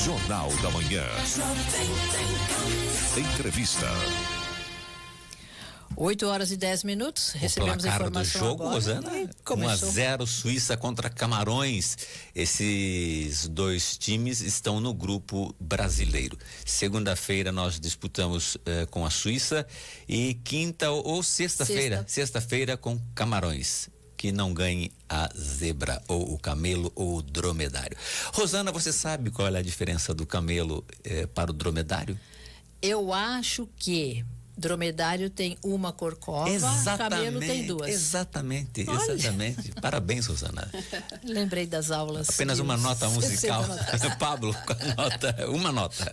Jornal da Manhã. Entrevista. 8h10. Recebemos o placar informação do jogo, agora. Rosana, 1-0 Suíça contra Camarões. Esses dois times estão no grupo brasileiro. Segunda-feira nós disputamos com a Suíça e quinta ou sexta-feira com Camarões. Que não ganhe a zebra, ou o camelo, ou o dromedário. Rosana, você sabe qual é a diferença do camelo para o dromedário? Eu acho que dromedário tem uma corcova, camelo tem duas. Exatamente. Parabéns, Rosana. Lembrei das aulas. Apenas uma nota musical. Pablo, uma nota.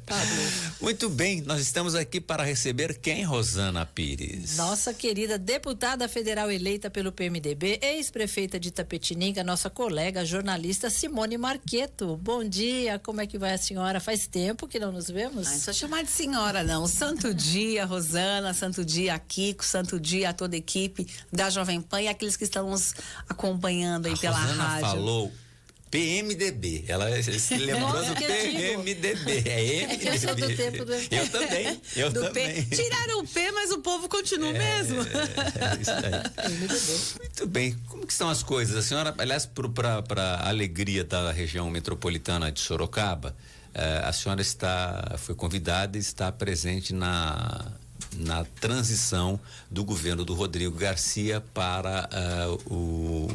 Pablo. Muito bem, nós estamos aqui para receber quem, Rosana Pires? Nossa querida deputada federal eleita pelo PMDB, ex-prefeita de Itapetininga, nossa colega jornalista Simone Marqueto. Bom dia, como é que vai a senhora? Faz tempo que não nos vemos? Não só chamar de senhora, não. Santo dia, Rosana, santo dia a Kiko, santo dia a toda a equipe da Jovem Pan e aqueles que estão nos acompanhando aí pela Rosana rádio. Falou PMDB, ela se lembrou do PMDB, É que eu sou do tempo do... Eu também. Tiraram o P, mas o povo continua mesmo. Isso aí. Muito bem, como que estão as coisas? A senhora, aliás, para a alegria da região metropolitana de Sorocaba, a senhora foi convidada e está presente na transição do governo do Rodrigo Garcia para o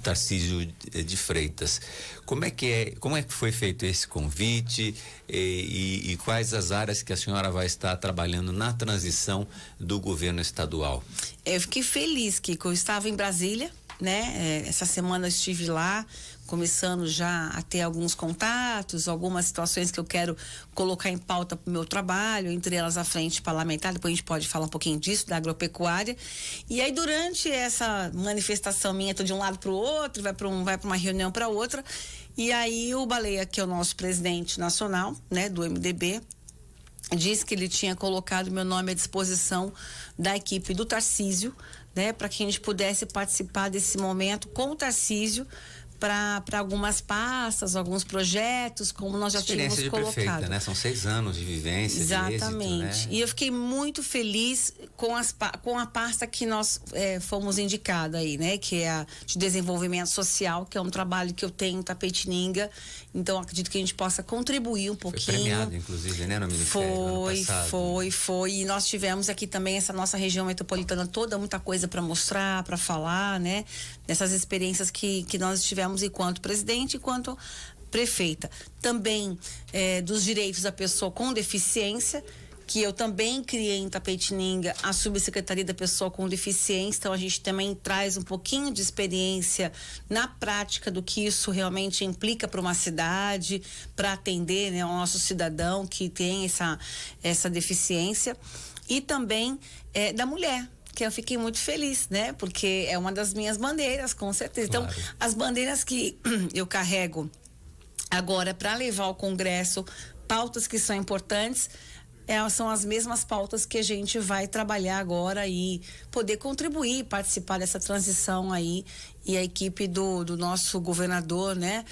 Tarcísio de Freitas. Como é que foi feito esse convite e quais as áreas que a senhora vai estar trabalhando na transição do governo estadual? Eu fiquei feliz, Kiko. Eu estava em Brasília, né? Essa semana eu estive lá, começando já a ter alguns contatos, algumas situações que eu quero colocar em pauta para o meu trabalho, entre elas a frente parlamentar, depois a gente pode falar um pouquinho disso, da agropecuária. E aí durante essa manifestação minha, tô de um lado para o outro, vai para uma reunião para outra, e aí o Baleia, que é o nosso presidente nacional, né, do MDB, disse que ele tinha colocado meu nome à disposição da equipe do Tarcísio, né, para que a gente pudesse participar desse momento com o Tarcísio, para algumas pastas, alguns projetos, como nós já tínhamos colocado. Perfeita, né? São 6 anos de vivência, exatamente. De êxito, né? E eu fiquei muito feliz com a pasta que nós fomos indicados aí, né? Que é a de desenvolvimento social, que é um trabalho que eu tenho em Itapetininga. Então, acredito que a gente possa contribuir um pouquinho. Foi premiado, inclusive, né? No Ministério. Foi. E nós tivemos aqui também essa nossa região metropolitana toda, muita coisa para mostrar, para falar, né? Dessas experiências que nós tivemos enquanto presidente, enquanto prefeita. Também dos direitos da pessoa com deficiência, que eu também criei em Itapetininga a subsecretaria da pessoa com deficiência. Então a gente também traz um pouquinho de experiência na prática do que isso realmente implica para uma cidade, para atender, né, o nosso cidadão que tem essa deficiência. E também da mulher, que eu fiquei muito feliz, né? Porque é uma das minhas bandeiras, com certeza. Claro. Então, as bandeiras que eu carrego agora para levar ao Congresso pautas que são importantes, são as mesmas pautas que a gente vai trabalhar agora e poder contribuir, participar dessa transição aí. E a equipe do nosso governador, né,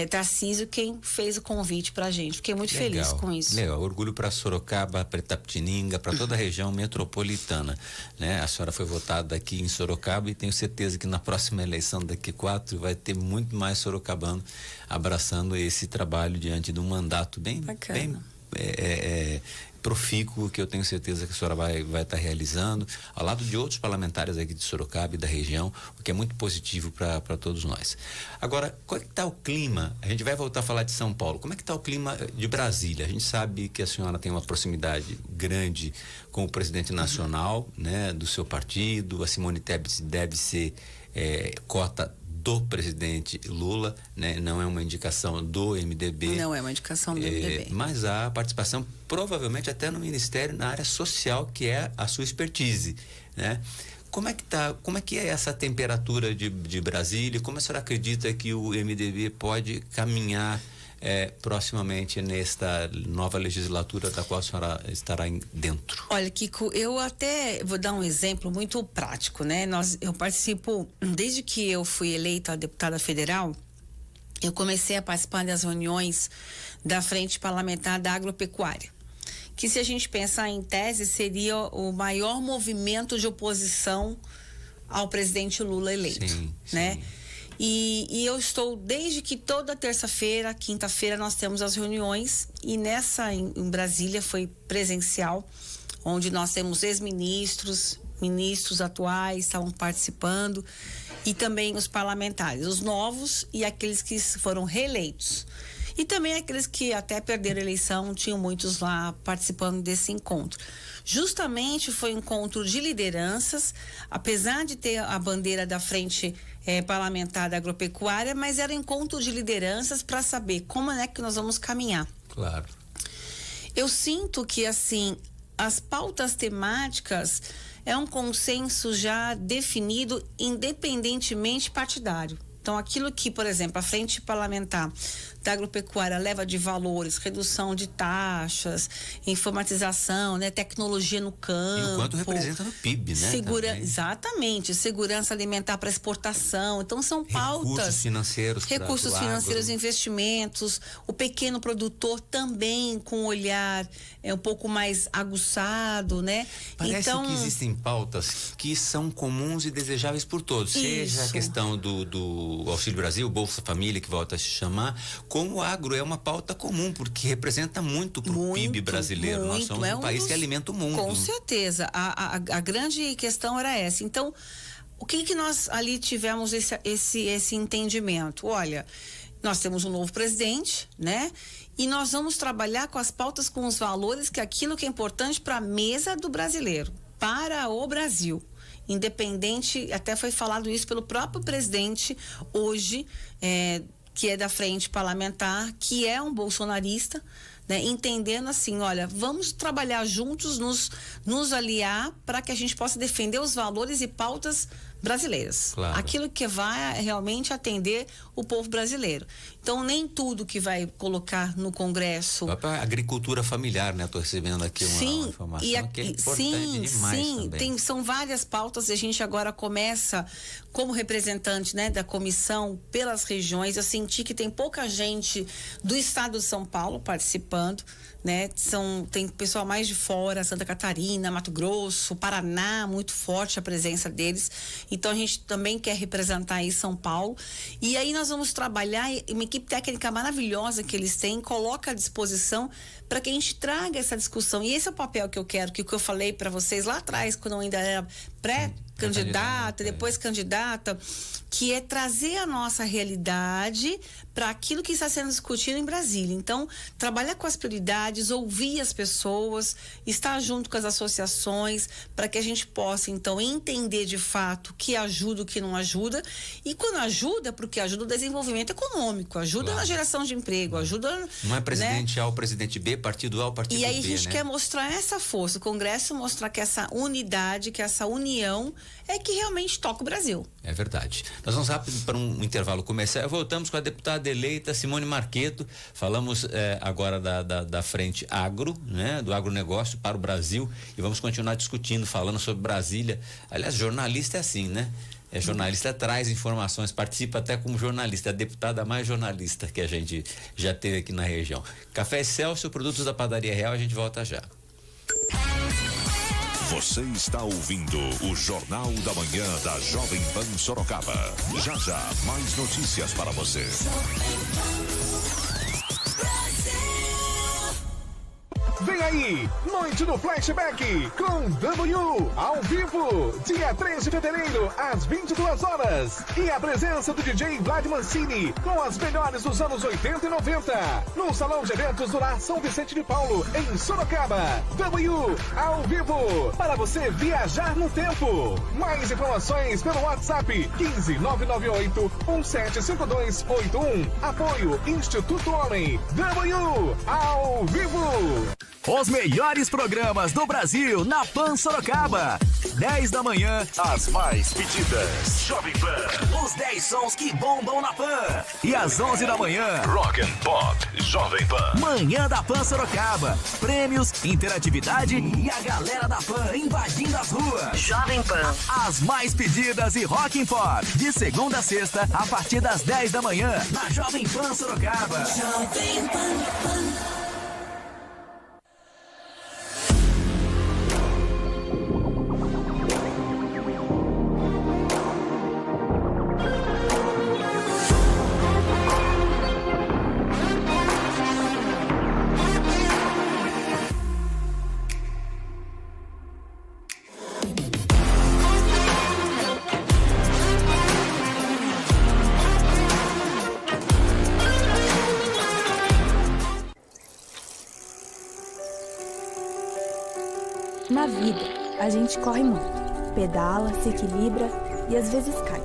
Tarcísio, quem fez o convite pra gente. Fiquei muito feliz com isso. Legal, orgulho para Sorocaba, para Itapetininga, para toda a região metropolitana, né? A senhora foi votada aqui em Sorocaba e tenho certeza que na próxima eleição daqui 4 vai ter muito mais sorocabano abraçando esse trabalho diante de um mandato bem profícuo, que eu tenho certeza que a senhora vai estar realizando ao lado de outros parlamentares aqui de Sorocaba e da região, o que é muito positivo para todos nós. Agora, como é que está o clima? A gente vai voltar a falar de São Paulo. Como é que está o clima de Brasília? A gente sabe que a senhora tem uma proximidade grande com o presidente nacional, né, do seu partido. A Simone Tebet deve ser cota do presidente Lula, né? Não é uma indicação do MDB. Não é uma indicação do MDB. Mas há participação provavelmente até no Ministério, na área social, que é a sua expertise, né? Como é que é essa temperatura de Brasília? Como a senhora acredita que o MDB pode caminhar proximamente nesta nova legislatura da qual a senhora estará dentro? Olha, Kiko, eu até vou dar um exemplo muito prático, né? Eu participo, desde que eu fui eleita deputada federal, eu comecei a participar das reuniões da Frente Parlamentar da Agropecuária, que, se a gente pensar em tese, seria o maior movimento de oposição ao presidente Lula eleito, sim, né? Sim. E eu estou, desde que toda terça-feira, quinta-feira, nós temos as reuniões, e nessa em Brasília foi presencial, onde nós temos ex-ministros, ministros atuais estavam participando, e também os parlamentares, os novos e aqueles que foram reeleitos. E também aqueles que até perderam a eleição, tinham muitos lá participando desse encontro. Justamente foi um encontro de lideranças, apesar de ter a bandeira da Frente Parlamentar da Agropecuária, mas era um encontro de lideranças para saber como é que nós vamos caminhar. Claro. Eu sinto que, assim, as pautas temáticas é um consenso já definido, independentemente partidário. Então, aquilo que, por exemplo, a Frente Parlamentar da Agropecuária leva de valores, redução de taxas, informatização, né, tecnologia no campo. E o quanto representa no PIB, né? Exatamente, segurança alimentar para exportação. Então, são pautas. Recursos financeiros, investimentos. O pequeno produtor também com um olhar um pouco mais aguçado, né? Parece então, que existem pautas que são comuns e desejáveis por todos. Seja a questão do Auxílio Brasil, Bolsa Família, que volta a se chamar, como o agro é uma pauta comum, porque representa muito para o PIB brasileiro. Nós somos um país que alimenta o mundo. Com certeza. A grande questão era essa. Então, o que nós ali tivemos esse entendimento? Olha, nós temos um novo presidente, né? E nós vamos trabalhar com as pautas, com os valores, que é aquilo que é importante para a mesa do brasileiro, para o Brasil. Independente, até foi falado isso pelo próprio presidente hoje, que é da Frente Parlamentar, que é um bolsonarista, né, entendendo assim, olha, vamos trabalhar juntos, nos aliar para que a gente possa defender os valores e pautas brasileiras. Claro. Aquilo que vai realmente atender o povo brasileiro. Então, nem tudo que vai colocar no Congresso... A agricultura familiar, né? Estou recebendo aqui uma informação que é importante demais também. São várias pautas, e a gente agora começa, como representante, né, da comissão pelas regiões. Eu senti que tem pouca gente do estado de São Paulo participando, né? Tem pessoal mais de fora, Santa Catarina, Mato Grosso, Paraná, muito forte a presença deles. Então, a gente também quer representar aí São Paulo. E aí nós vamos trabalhar, uma equipe técnica maravilhosa que eles têm, coloca à disposição para que a gente traga essa discussão. E esse é o papel que eu quero, que eu falei para vocês lá atrás, quando eu ainda era pré-candidata, depois candidata, que é trazer a nossa realidade para aquilo que está sendo discutido em Brasília. Então, trabalhar com as prioridades, ouvir as pessoas, estar junto com as associações, para que a gente possa, então, entender de fato o que ajuda, o que não ajuda. E quando ajuda, porque ajuda o desenvolvimento econômico, ajuda na geração de emprego, ajuda... Não é presidente A ou presidente B, partido A ou partido B, E aí a gente quer mostrar essa força, o Congresso mostrar que essa unidade, que essa união é que realmente toca o Brasil. É verdade. Nós vamos rápido para um intervalo comercial. Voltamos com a deputada eleita Simone Marqueto. Falamos agora da Frente Agro, né? Do agronegócio para o Brasil, e vamos continuar discutindo, falando sobre Brasília. Aliás, jornalista é assim, né? Jornalista traz informações, participa até como jornalista, a deputada mais jornalista que a gente já teve aqui na região. Café Excelsior, produtos da Padaria Real, a gente volta já. Você está ouvindo o Jornal da Manhã da Jovem Pan Sorocaba. Já já, mais notícias para você. Vem aí, Noite do Flashback com W, ao vivo, dia 3 de fevereiro, às 22 horas. E a presença do DJ Vlad Mancini, com as melhores dos anos 80 e 90, no Salão de Eventos do Lar São Vicente de Paulo, em Sorocaba. W, ao vivo, para você viajar no tempo. Mais informações pelo WhatsApp 15998-175281. Apoio Instituto Homem. W, ao vivo. Os melhores programas do Brasil na Pan Sorocaba. 10 da manhã, as mais pedidas. Jovem Pan. Os 10 sons que bombam na Pan. E às 11 da manhã, Rock and Pop Jovem Pan. Manhã da Pan Sorocaba. Prêmios, interatividade e a galera da Pan invadindo as ruas. Jovem Pan. As mais pedidas e Rock and Pop. De segunda a sexta, a partir das 10 da manhã, na Jovem Pan Sorocaba. Jovem Pan. Na vida, a gente corre muito, pedala, se equilibra e às vezes cai.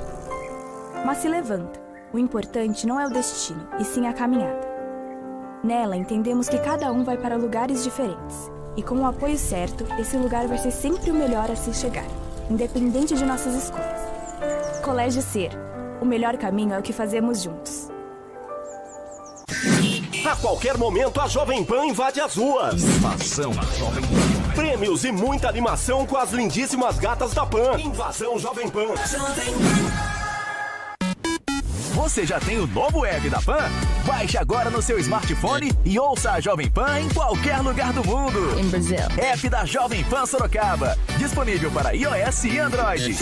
Mas se levanta. O importante não é o destino, e sim a caminhada. Nela, entendemos que cada um vai para lugares diferentes. E com o apoio certo, esse lugar vai ser sempre o melhor a se chegar, independente de nossas escolhas. Colégio Ser. O melhor caminho é o que fazemos juntos. A qualquer momento, a Jovem Pan invade as ruas. Invasão Jovem Pan. Prêmios e muita animação com as lindíssimas gatas da Pan. Invasão Jovem Pan. Você já tem o novo app da Pan? Baixe agora no seu smartphone e ouça a Jovem Pan em qualquer lugar do mundo. Em Brasil. App da Jovem Pan Sorocaba. Disponível para iOS e Android.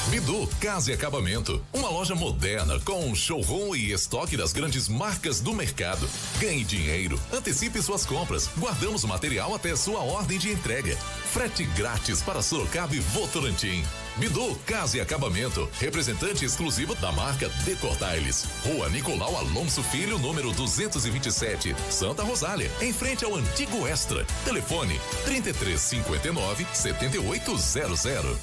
Bidu Casa e Acabamento, uma loja moderna com um showroom e estoque das grandes marcas do mercado. Ganhe dinheiro, antecipe suas compras, guardamos o material até sua ordem de entrega. Frete grátis para Sorocaba e Votorantim. Bidu Casa e Acabamento, representante exclusivo da marca Decortiles. Rua Nicolau Alonso Filho, número 227, Santa Rosália, em frente ao antigo Extra. Telefone 3359-7800.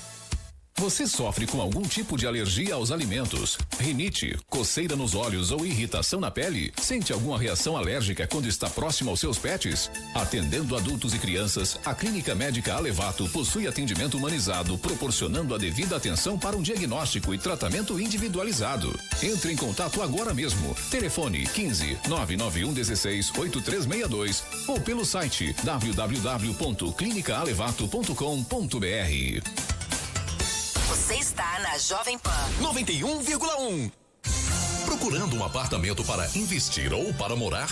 Você sofre com algum tipo de alergia aos alimentos? Rinite, coceira nos olhos ou irritação na pele? Sente alguma reação alérgica quando está próximo aos seus pets? Atendendo adultos e crianças, a Clínica Médica Alevato possui atendimento humanizado, proporcionando a devida atenção para um diagnóstico e tratamento individualizado. Entre em contato agora mesmo. Telefone 15 991 16 8362 ou pelo site www.clinicaalevato.com.br. Você está na Jovem Pan 91,1. Procurando um apartamento para investir ou para morar?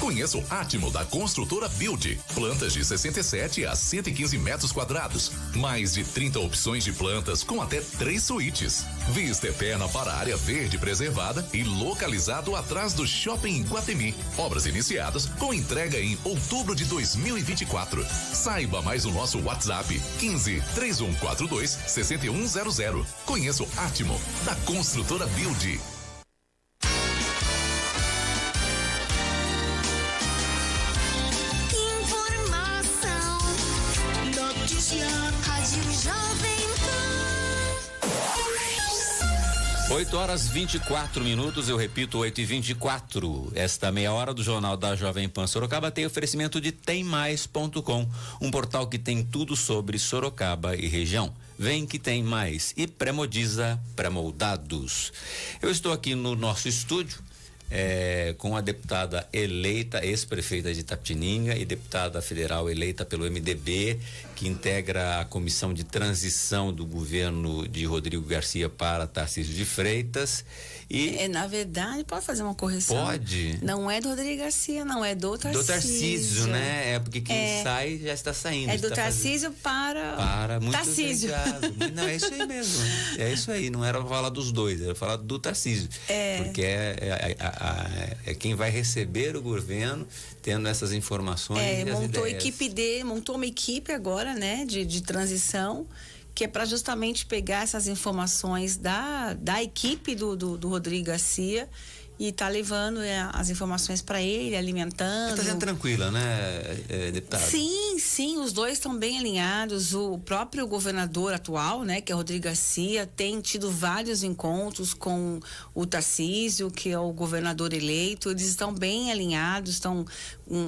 Conheça o Atmo da construtora Build. Plantas de 67 a 115 metros quadrados. Mais de 30 opções de plantas com até 3 suítes. Vista eterna para a área verde preservada e localizado atrás do Shopping Iguatemi. Obras iniciadas com entrega em outubro de 2024. Saiba mais no nosso WhatsApp 15 3142 6100. Conheça o Atmo da construtora Build. Rádio Jovem Pan. 8h24, eu repito, 8h24. Esta meia hora do Jornal da Jovem Pan Sorocaba tem oferecimento de TemMais.com, um portal que tem tudo sobre Sorocaba e região. Vem que tem mais. E Premodiza Premoldados. Eu estou aqui no nosso estúdio com a deputada eleita, ex-prefeita de Itapetininga e deputada federal eleita pelo MDB, que integra a comissão de transição do governo de Rodrigo Garcia para Tarcísio de Freitas. E na verdade, pode fazer uma correção? Pode. Não é do Rodrigo Garcia, não, é do Tarcísio. Do Tarcísio, né? É porque quem sai já está saindo. É do Tarcísio para muito Tarcísio. Não, é isso aí mesmo. É isso aí, não era falar dos dois, era falar do Tarcísio. Porque é quem vai receber o governo tendo essas informações. Montou uma equipe agora, né, de transição, que é para justamente pegar essas informações da equipe do Rodrigo Garcia e tá levando as informações para ele, alimentando. Está sendo tranquila, né, deputada? Sim, os dois estão bem alinhados. O próprio governador atual, né, que é Rodrigo Garcia, tem tido vários encontros com o Tarcísio, que é o governador eleito. Eles estão bem alinhados, estão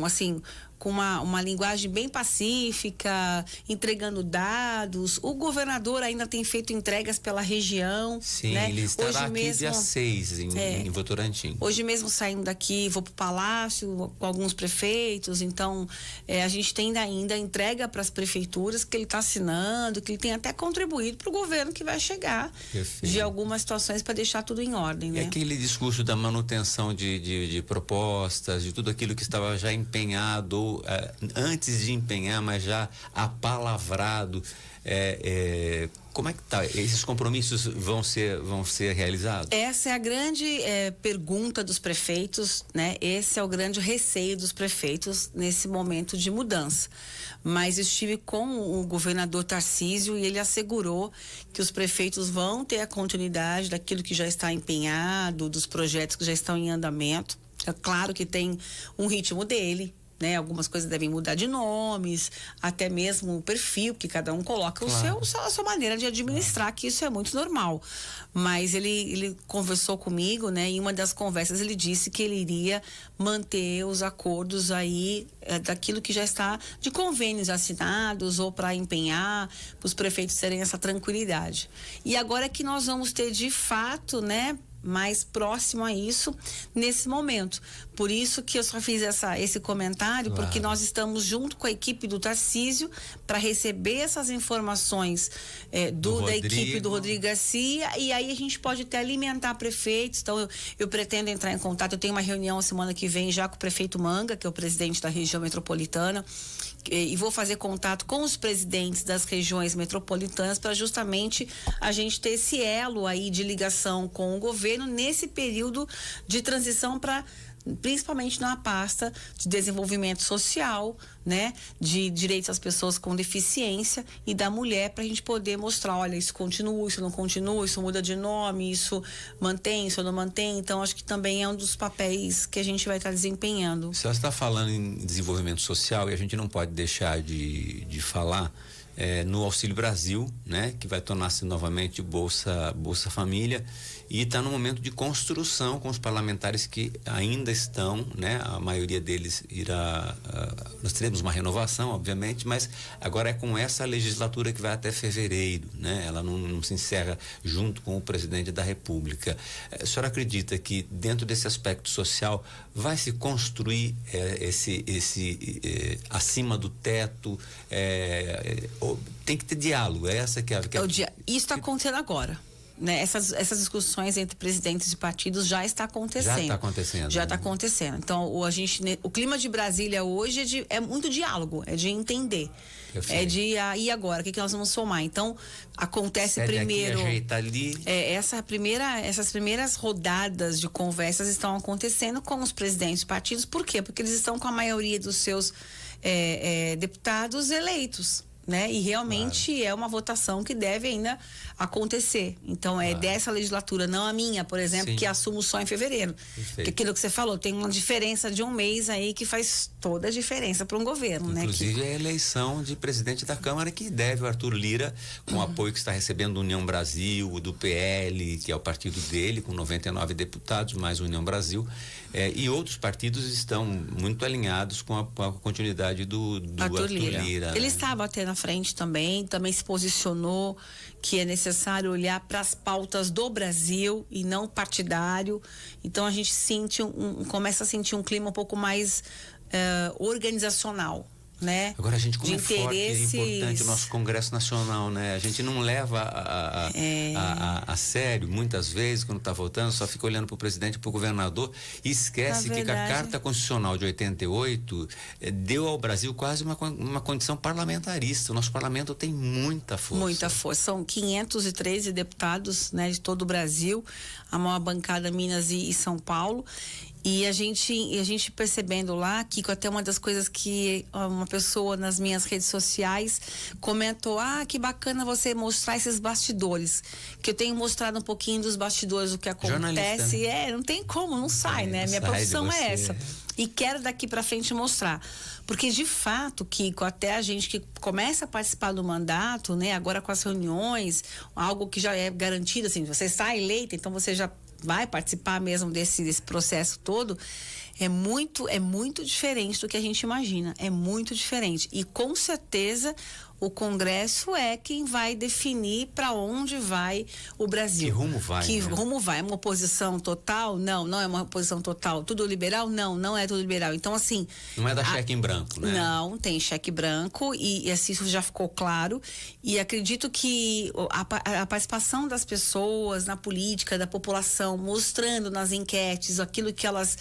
assim, com uma linguagem bem pacífica, entregando dados. O governador ainda tem feito entregas pela região. Sim, né? ele estará Hoje aqui mesmo, dia 6 em Votorantim. Hoje mesmo saindo daqui, vou para o Palácio com alguns prefeitos. Então, a gente tem ainda entrega para as prefeituras que ele está assinando, que ele tem até contribuído para o governo que vai chegar. Perfeito. De algumas situações para deixar tudo em ordem. Né? E aquele discurso da manutenção de propostas, de tudo aquilo que estava já empenhado, antes de empenhar, mas já apalavrado, como é que tá? Esses compromissos vão ser realizados? Essa é a grande pergunta dos prefeitos, né? Esse é o grande receio dos prefeitos nesse momento de mudança. Mas estive com o governador Tarcísio e ele assegurou que os prefeitos vão ter a continuidade daquilo que já está empenhado, dos projetos que já estão em andamento. É claro que tem um ritmo dele, né? Algumas coisas devem mudar de nomes, até mesmo o perfil que cada um coloca, claro, a sua maneira de administrar, que isso é muito normal. Mas ele conversou comigo, né? E em uma das conversas ele disse que ele iria manter os acordos aí daquilo que já está de convênios assinados ou para empenhar, para os prefeitos terem essa tranquilidade. E agora é que nós vamos ter de fato, né, mais próximo a isso nesse momento. Por isso que eu só fiz esse comentário, claro, porque nós estamos junto com a equipe do Tarcísio para receber essas informações da equipe do Rodrigo Garcia, e aí a gente pode até alimentar prefeitos. Então eu pretendo entrar em contato, eu tenho uma reunião a semana que vem já com o prefeito Manga, que é o presidente da região metropolitana, e vou fazer contato com os presidentes das regiões metropolitanas para justamente a gente ter esse elo aí de ligação com o governo nesse período de transição, para principalmente na pasta de desenvolvimento social, né, de direitos às pessoas com deficiência e da mulher, para a gente poder mostrar, olha, isso continua, isso não continua, isso muda de nome, isso mantém, isso não mantém. Então acho que também é um dos papéis que a gente vai estar desempenhando. Você está falando em desenvolvimento social e a gente não pode deixar de falar no Auxílio Brasil, né, que vai tornar-se novamente Bolsa Família, e está no momento de construção com os parlamentares que ainda estão, né, a maioria deles irá, nós teremos uma renovação, obviamente, mas agora é com essa legislatura que vai até fevereiro, né, ela não se encerra junto com o presidente da República. A senhora acredita que dentro desse aspecto social vai se construir esse acima do teto, tem que ter diálogo, essa que é isso está acontecendo agora, né? Essas discussões entre presidentes de partidos já está acontecendo. Já está acontecendo. Então o clima de Brasília hoje é muito diálogo, é de entender. E agora, o que nós vamos somar? Então, acontece primeiro. Aqui, ajeita ali. Essas primeiras rodadas de conversas estão acontecendo com os presidentes de partidos. Por quê? Porque eles estão com a maioria dos seus deputados eleitos, né? E realmente, claro, é uma votação que deve ainda acontecer. Então, claro, dessa legislatura, não a minha, por exemplo, sim, que assumo só em fevereiro. Porque aquilo que você falou, tem uma diferença de um mês aí que faz toda a diferença para um governo, inclusive, né? A eleição de presidente da Câmara, que deve o Arthur Lira, com o apoio que está recebendo do União Brasil, do PL, que é o partido dele, com 99 deputados, mais o União Brasil, e outros partidos estão muito alinhados com a continuidade do Arthur Lira. Ele estava até na frente também se posicionou que é necessário olhar para as pautas do Brasil e não partidário. Então a gente começa a sentir um clima um pouco mais organizacional, né? Agora, a gente, como é forte e importante o nosso Congresso Nacional, né? A gente não leva a sério, muitas vezes, quando está votando, só fica olhando para o presidente, para o governador, e esquece que a Carta Constitucional de 88 deu ao Brasil quase uma condição parlamentarista. O nosso parlamento tem muita força. Muita força. São 513 deputados, né, de todo o Brasil, a maior bancada Minas e São Paulo. E a gente percebendo lá, Kiko, até uma das coisas que uma pessoa nas minhas redes sociais comentou: que bacana você mostrar esses bastidores. Que eu tenho mostrado um pouquinho dos bastidores, o que acontece. Né? Não tem como, não sai, né? Minha profissão é essa. E quero daqui pra frente mostrar. Porque, de fato, Kiko, até a gente que começa a participar do mandato, né? Agora com as reuniões, algo que já é garantido, assim, você está eleita, então você já vai participar mesmo desse processo todo, é muito diferente do que a gente imagina, é muito diferente. E com certeza o Congresso é quem vai definir para onde vai o Brasil. Que rumo vai? Que rumo vai? É uma oposição total? Não é uma oposição total. Tudo liberal? Não é tudo liberal. Então, assim... Não é dar cheque em branco, né? Não, tem cheque branco e assim, isso já ficou claro. E acredito que a participação das pessoas na política, da população, mostrando nas enquetes aquilo que elas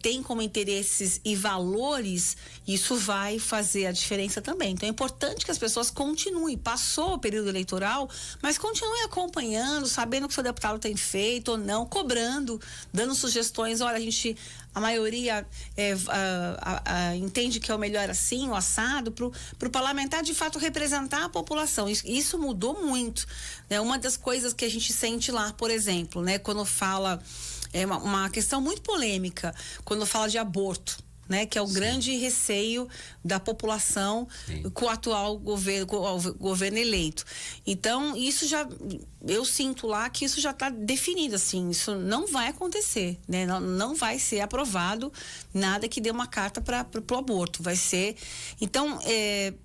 têm como interesses e valores, isso vai fazer a diferença também. Então, é importante que as pessoas continuem, passou o período eleitoral, mas continuem acompanhando, sabendo o que o seu deputado tem feito ou não, cobrando, dando sugestões. Olha, a maioria entende que é o melhor assim, o assado, para o parlamentar de fato representar a população. Isso mudou muito, né? Uma das coisas que a gente sente lá, por exemplo, né, quando fala, uma questão muito polêmica, quando fala de aborto, né, que é o grande receio da população com o atual governo eleito. Então, isso eu sinto lá que isso já está definido, assim, isso não vai acontecer, né? Não vai ser aprovado nada que dê uma carta para o aborto, vai ser. Então,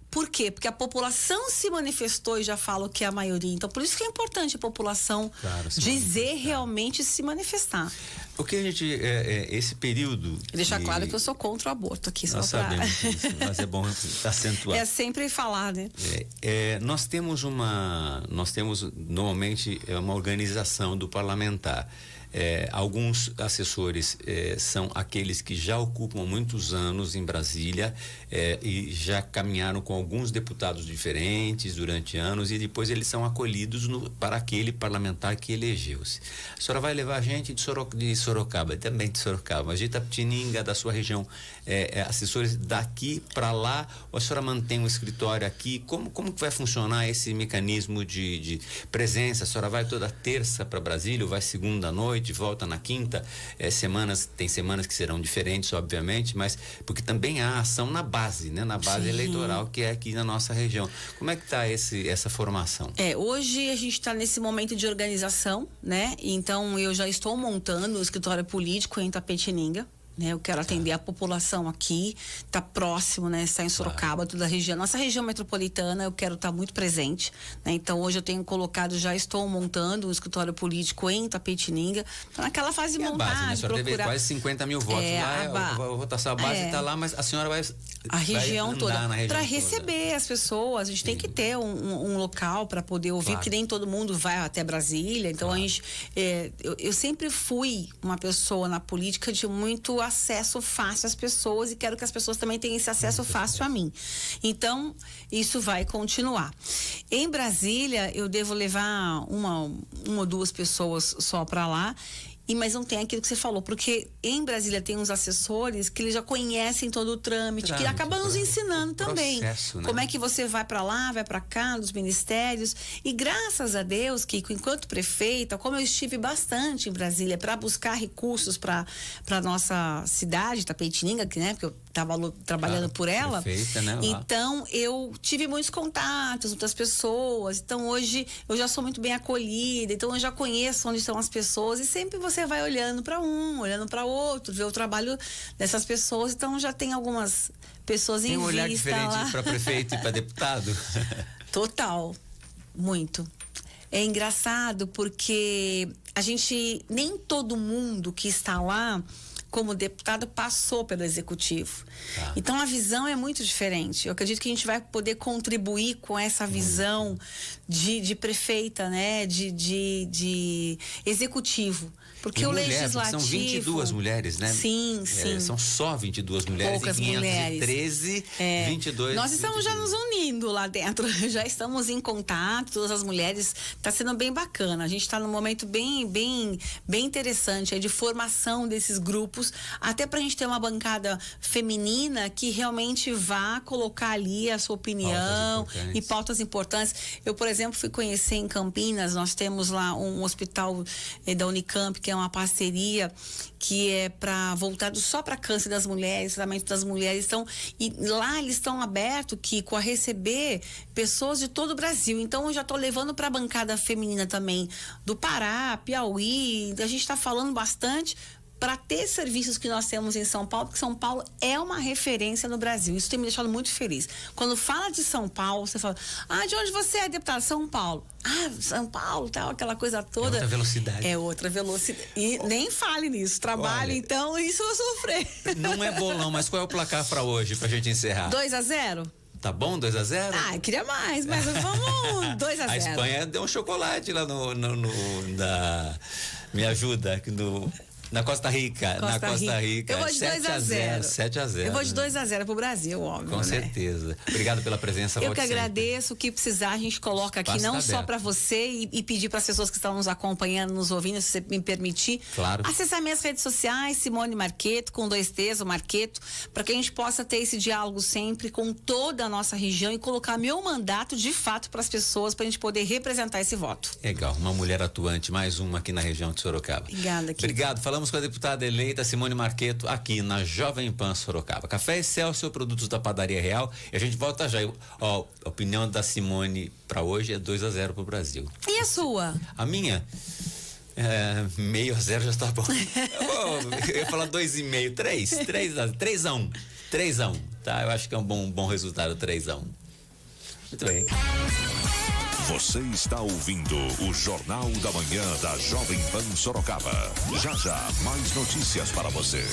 por quê? Porque a população se manifestou e já fala que é a maioria. Então, por isso que é importante a população dizer realmente se manifestar. Porque a gente, esse período... Deixar claro que eu sou contra o aborto aqui. Nós sabemos disso, mas é bom acentuar. É sempre falar, né? Nós temos normalmente uma organização do parlamentar. Alguns assessores são aqueles que já ocupam muitos anos em Brasília e já caminharam com alguns deputados diferentes durante anos, e depois eles são acolhidos para aquele parlamentar que elegeu-se. A senhora vai levar gente de Sorocaba, também de Sorocaba, mas de Itapetininga, da sua região, assessores daqui para lá, ou a senhora mantém um escritório aqui? Como que vai funcionar esse mecanismo de presença? A senhora vai toda terça para Brasília, ou vai segunda à noite, volta na quinta? Tem semanas que serão diferentes, obviamente, mas porque também há ação na base, né? Na base eleitoral, que é aqui na nossa região. Como é que está essa formação? Hoje a gente está nesse momento de organização, né? Então eu já estou montando o escritório político em Itapetininga. Eu quero atender a população aqui, tá próximo, né? Está em Sorocaba, toda a região. Nossa região metropolitana, eu quero estar muito presente, né? Então, hoje eu tenho já estou montando um escritório político em Itapetininga, tá naquela fase de montagem, base, né? A senhora procurar... teve quase 50 mil votos lá, a votação, a base está lá, mas a senhora vai... A região toda, para receber as pessoas, a gente tem que ter um local para poder ouvir, porque nem todo mundo vai até Brasília, então a gente, eu sempre fui uma pessoa na política de muito acesso fácil às pessoas, e quero que as pessoas também tenham esse acesso fácil a mim. Então, isso vai continuar. Em Brasília, eu devo levar uma ou duas pessoas só para lá, mas não tem aquilo que você falou, porque em Brasília tem uns assessores que eles já conhecem todo o trâmite, que acabam nos ensinando também. Né? Como é que você vai para lá, vai para cá, nos ministérios. E graças a Deus, Kiko, enquanto prefeita, como eu estive bastante em Brasília para buscar recursos para nossa cidade, Itapetininga, né? Porque eu estava trabalhando por ela. Prefeita, né, lá. Então, eu tive muitos contatos, muitas pessoas. Então, hoje, eu já sou muito bem acolhida. Então, eu já conheço onde estão as pessoas. E sempre você vai olhando para olhando para outro, ver o trabalho dessas pessoas. Então, já tem algumas pessoas em vista. Tem um olhar diferente para prefeito e para deputado? Total. Muito. É engraçado porque nem todo mundo que está lá como deputado passou pelo executivo. Então a visão é muito diferente. Eu acredito que a gente vai poder contribuir com essa visão de prefeita, né? De executivo. Porque o legislativo... São 22 mulheres, né? Sim, sim. São só 22 mulheres. Poucas mulheres. 513, 22... Nós estamos já nos unindo lá dentro. Já estamos em contato, todas as mulheres. Está sendo bem bacana. A gente está num momento bem interessante aí de formação desses grupos grupos, até pra gente ter uma bancada feminina que realmente vá colocar ali a sua opinião e pautas importantes. Eu, por exemplo, fui conhecer em Campinas, nós temos lá um hospital da Unicamp, que é uma parceria que é voltado só para câncer das mulheres, tratamento das mulheres. Então, e lá eles estão abertos, Kiko, a receber pessoas de todo o Brasil. Então, eu já estou levando para a bancada feminina também do Pará, Piauí. A gente está falando bastante para ter serviços que nós temos em São Paulo, porque São Paulo é uma referência no Brasil. Isso tem me deixado muito feliz. Quando fala de São Paulo, você fala, de onde você é, deputado? São Paulo. São Paulo, tal, aquela coisa toda. É outra velocidade. É outra velocidade. E nem fale nisso. Trabalho, então, isso eu vou sofrer. Não é bolão, mas qual é o placar para hoje, pra gente encerrar? 2-0? Tá bom, 2-0? Eu queria mais, mas vamos 2-0. A Espanha deu um chocolate lá me ajuda, na Costa Rica. Na Costa Rica. Eu vou de 2-0. 7-0. Eu vou de 2-0 pro Brasil, óbvio. Com certeza. Obrigado pela presença. Eu que agradeço. O que precisar, a gente coloca aqui, não só para você e pedir para as pessoas que estão nos acompanhando, nos ouvindo, se você me permitir. Claro. Acessar minhas redes sociais, Simone Marqueto, com 2 T's, o Marqueto, para que a gente possa ter esse diálogo sempre com toda a nossa região e colocar meu mandato de fato para as pessoas, para a gente poder representar esse voto. Legal. Uma mulher atuante, mais uma aqui na região de Sorocaba. Obrigada, Kiko. Obrigado. Falamos com a deputada eleita Simone Marqueto aqui na Jovem Pan Sorocaba. Café Excelsior, produtos da Padaria Real. E a gente volta já. A opinião da Simone para hoje é 2-0 pro Brasil. E a sua? A minha? 0,5 já está bom. Eu ia falar 2,5, 3-1. 3-1, tá? Eu acho que é um bom resultado, 3-1. Muito bem. Você está ouvindo o Jornal da Manhã da Jovem Pan Sorocaba. Já, mais notícias para você.